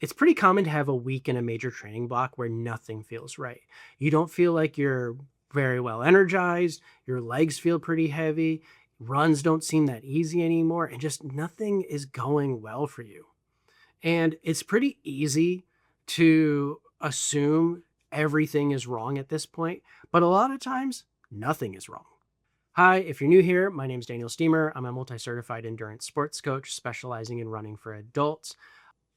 It's pretty common to have a week in a major training block where nothing feels right. You don't feel like you're very well energized, your legs feel pretty heavy, runs don't seem that easy anymore, and just nothing is going well for you. And it's pretty easy to assume everything is wrong at this point, but a lot of times, nothing is wrong. Hi, if you're new here, my name is Daniel Steamer. I'm a multi certified endurance sports coach specializing in running for adults.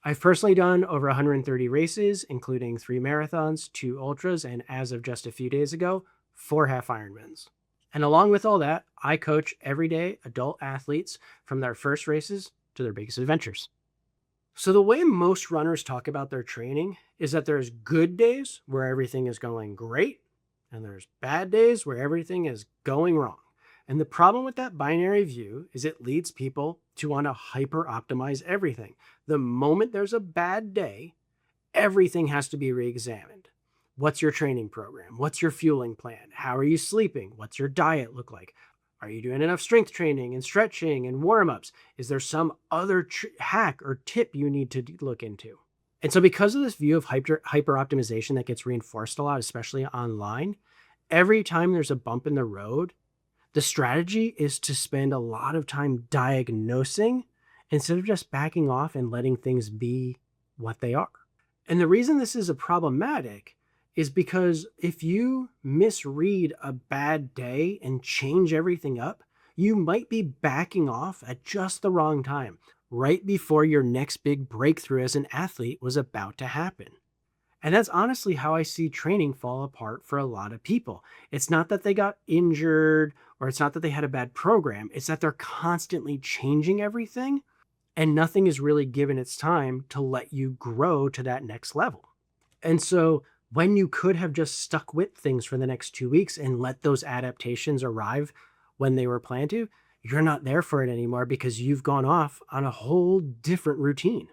I've personally done over 130 races, including 3 marathons, 2 ultras, and as of just a few days ago, 4 half Ironmans. And along with all that, I coach everyday adult athletes from their first races to their biggest adventures. So, the way most runners talk about their training is that there's good days where everything is going great, and there's bad days where everything is going wrong. And the problem with that binary view is it leads people to want to hyper optimize everything. The moment there's a bad day, everything has to be re examined. What's your training program? What's your fueling plan? How are you sleeping? What's your diet look like? Are you doing enough strength training and stretching and warm ups? Is there some other hack or tip you need to look into? And so, because of this view of hyper optimization that gets reinforced a lot, especially online, every time there's a bump in the road, the strategy is to spend a lot of time diagnosing instead of just backing off and letting things be what they are. And the reason this is a problematic is because if you misread a bad day and change everything up, you might be backing off at just the wrong time, right before your next big breakthrough as an athlete was about to happen. And that's honestly how I see training fall apart for a lot of people. It's not that they got injured or it's not that they had a bad program, it's that they're constantly changing everything and nothing is really given its time to let you grow to that next level. And so when you could have just stuck with things for the next 2 weeks and let those adaptations arrive when they were planned to, you're not there for it anymore because you've gone off on a whole different routine.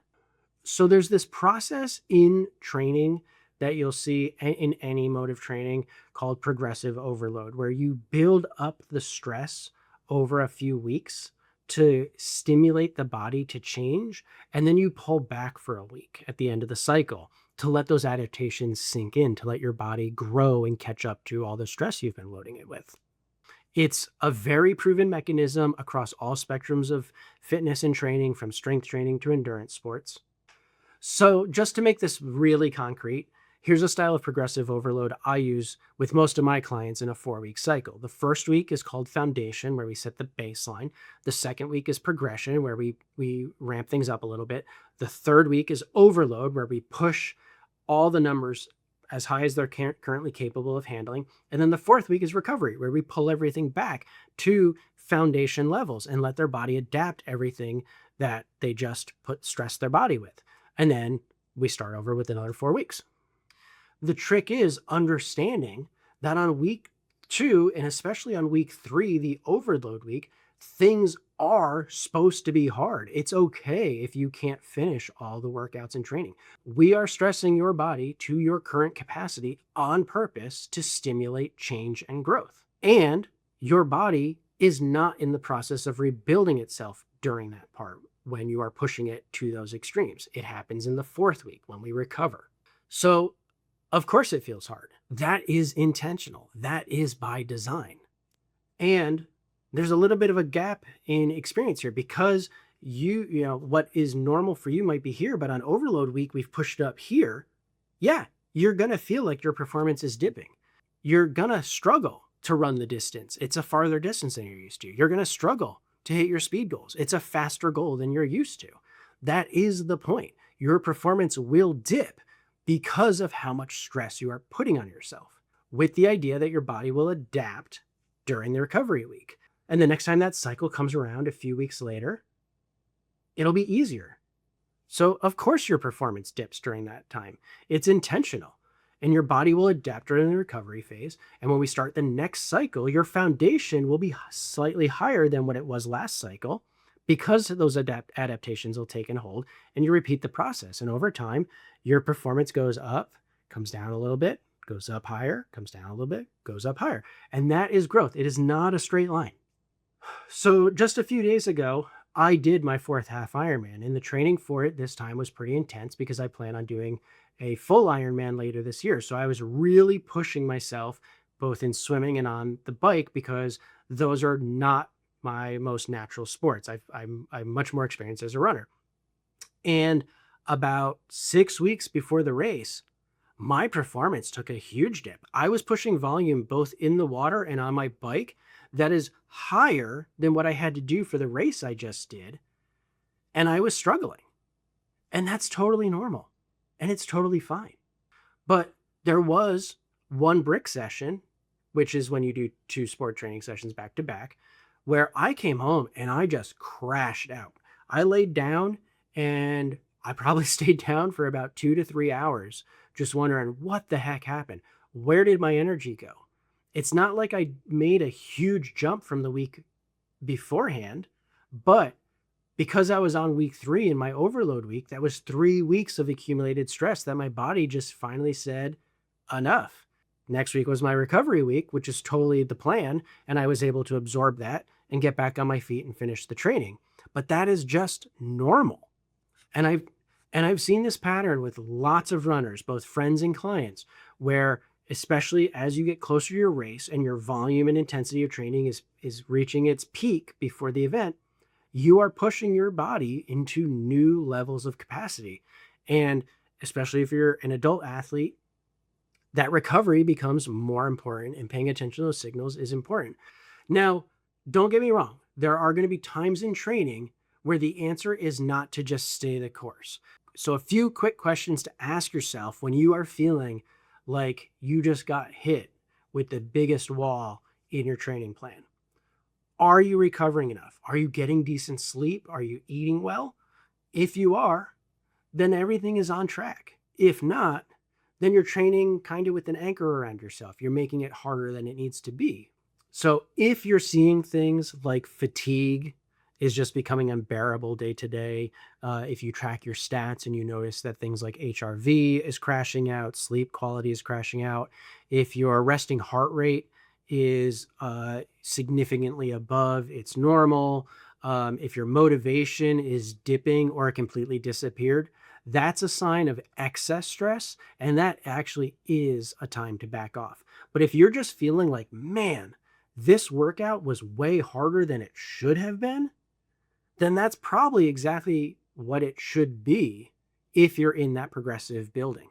So there's this process in training that you'll see in any mode of training called progressive overload, where you build up the stress over a few weeks to stimulate the body to change, and then you pull back for a week at the end of the cycle to let those adaptations sink in, to let your body grow and catch up to all the stress you've been loading it with. It's a very proven mechanism across all spectrums of fitness and training, from strength training to endurance sports. So, just to make this really concrete, here's a style of progressive overload I use with most of my clients in a 4 week cycle. The first week is called foundation, where we set the baseline. The second week is progression, where we ramp things up a little bit. The third week is overload, where we push all the numbers as high as they're currently capable of handling. And then the fourth week is recovery, where we pull everything back to foundation levels and let their body adapt everything that they just stress their body with. And then we start over with another 4 weeks. The trick is understanding that on week 2, and especially on week 3, the overload week, things are supposed to be hard. It's okay if you can't finish all the workouts and training. We are stressing your body to your current capacity on purpose to stimulate change and growth. And your body is not in the process of rebuilding itself during that part when you are pushing it to those extremes. It happens in the 4th week when we recover. So, of course it feels hard. That is intentional. That is by design. And there's a little bit of a gap in experience here because what is normal for you might be here, but on overload week, we've pushed it up here. Yeah, you're going to feel like your performance is dipping. You're going to struggle to run the distance. It's a farther distance than you're used to. You're going to struggle to hit your speed goals. It's a faster goal than you're used to. That is the point. Your performance will dip because of how much stress you are putting on yourself, with the idea that your body will adapt during the recovery week. And the next time that cycle comes around a few weeks later, it'll be easier. So of course your performance dips during that time. It's intentional. And your body will adapt during the recovery phase. And when we start the next cycle, your foundation will be slightly higher than what it was last cycle, because those adaptations will take and hold, and you repeat the process. And over time, your performance goes up, comes down a little bit, goes up higher, comes down a little bit, goes up higher. And that is growth. It is not a straight line. So just a few days ago, I did my fourth half Ironman, and the training for it this time was pretty intense because I plan on doing a full Ironman later this year. So I was really pushing myself both in swimming and on the bike because those are not my most natural sports. I'm much more experienced as a runner. And about 6 weeks before the race, my performance took a huge dip. I was pushing volume both in the water and on my bike that is higher than what I had to do for the race I just did. And I was struggling. And that's totally normal. And it's totally fine. But there was one brick session, which is when you do two sport training sessions back to back, where I came home and I just crashed out. I laid down and I probably stayed down for about 2 to 3 hours, just wondering what the heck happened. Where did my energy go? It's not like I made a huge jump from the week beforehand, but because I was on week 3 in my overload week, that was 3 weeks of accumulated stress that my body just finally said, enough. Next week was my recovery week, which is totally the plan. And I was able to absorb that and get back on my feet and finish the training. But that is just normal. And I've seen this pattern with lots of runners, both friends and clients, where especially as you get closer to your race and your volume and intensity of training is reaching its peak before the event, you are pushing your body into new levels of capacity. And especially if you're an adult athlete, that recovery becomes more important, and paying attention to those signals is important. Now, don't get me wrong. There are going to be times in training where the answer is not to just stay the course. So a few quick questions to ask yourself when you are feeling like you just got hit with the biggest wall in your training plan. Are you recovering enough? Are you getting decent sleep? Are you eating well? If you are, then everything is on track. If not, then you're training kind of with an anchor around yourself. You're making it harder than it needs to be. So if you're seeing things like fatigue is just becoming unbearable day to day, if you track your stats and you notice that things like HRV is crashing out, sleep quality is crashing out, if your resting heart rate is significantly above its normal, if your motivation is dipping or completely disappeared, that's a sign of excess stress, and that actually is a time to back off. But if you're just feeling like, man, this workout was way harder than it should have been, then that's probably exactly what it should be if you're in that progressive building.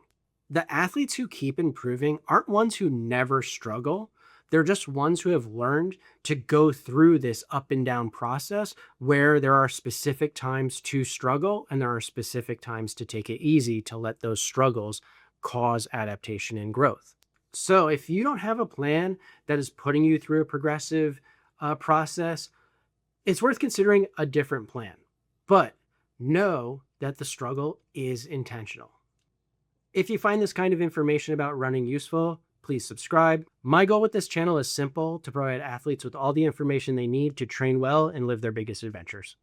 The athletes who keep improving aren't ones who never struggle. They're just ones who have learned to go through this up and down process where there are specific times to struggle and there are specific times to take it easy to let those struggles cause adaptation and growth. So if you don't have a plan that is putting you through a progressive process, it's worth considering a different plan. But know that the struggle is intentional. If you find this kind of information about running useful, please subscribe. My goal with this channel is simple: to provide athletes with all the information they need to train well and live their biggest adventures.